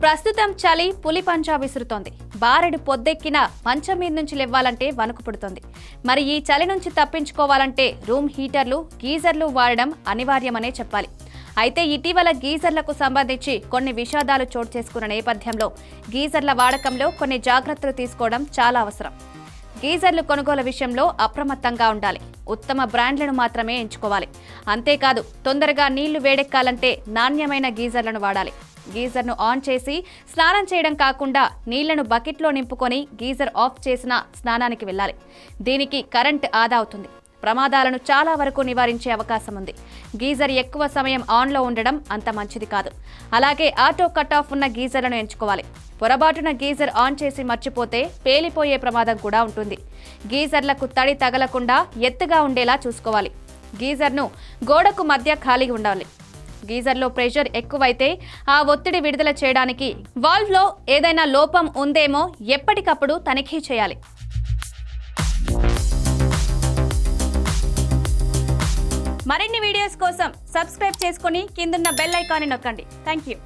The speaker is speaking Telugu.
ప్రస్తుతం చలి పులి పంజా విసురుతోంది. బారెడు పొద్దెక్కిన మంచం మీద నుంచి లేవాలంటే వణుకు పుడుతోంది. మరి ఈ చలి నుంచి తప్పించుకోవాలంటే రూమ్ హీటర్లు, గీజర్లు వాడడం అనివార్యమనే చెప్పాలి. అయితే ఇటీవల గీజర్లకు సంబంధించి కొన్ని విషాదాలు చోటు చేసుకున్న నేపథ్యంలో గీజర్ల వాడకంలో కొన్ని జాగ్రత్తలు తీసుకోవడం చాలా అవసరం. గీజర్లు కొనుగోలు విషయంలో అప్రమత్తంగా ఉండాలి. ఉత్తమ బ్రాండ్లను మాత్రమే ఎంచుకోవాలి. అంతేకాదు తొందరగా నీళ్లు వేడెక్కాలంటే నాణ్యమైన గీజర్లను వాడాలి. గీజర్ను ఆన్ చేసి స్నానం చేయడం కాకుండా నీళ్లను బకెట్లో నింపుకొని గీజర్ ఆఫ్ చేసిన స్నానానికి వెళ్ళాలి. దీనికి కరెంట్ ఆదా అవుతుంది. ప్రమాదాలను చాలా వరకు నివారించే అవకాశం ఉంది. గీజర్ ఎక్కువ సమయం ఆన్లో ఉండడం అంత మంచిది కాదు. అలాగే ఆటో కట్ ఆఫ్ ఉన్న గీజర్లను ఎంచుకోవాలి. పొరపాటున గీజర్ ఆన్ చేసి మర్చిపోతే పేలిపోయే ప్రమాదం కూడా ఉంటుంది. గీజర్లకు తడి తగలకుండా ఎత్తుగా ఉండేలా చూసుకోవాలి. గీజర్ను గోడకు మధ్య ఖాళీ ఉండాలి. గీజర్లో ప్రెషర్ ఎక్కువైతే ఆ ఒత్తిడి విడుదల చేయడానికి వాల్వ్లో ఏదైనా లోపం ఉందేమో ఎప్పటికప్పుడు తనిఖీ చేయాలి. మరిన్ని వీడియోస్ కోసం సబ్స్క్రైబ్ చేసుకొని కిందున్న బెల్ ఐకాన్ని నొక్కండి. థాంక్యూ.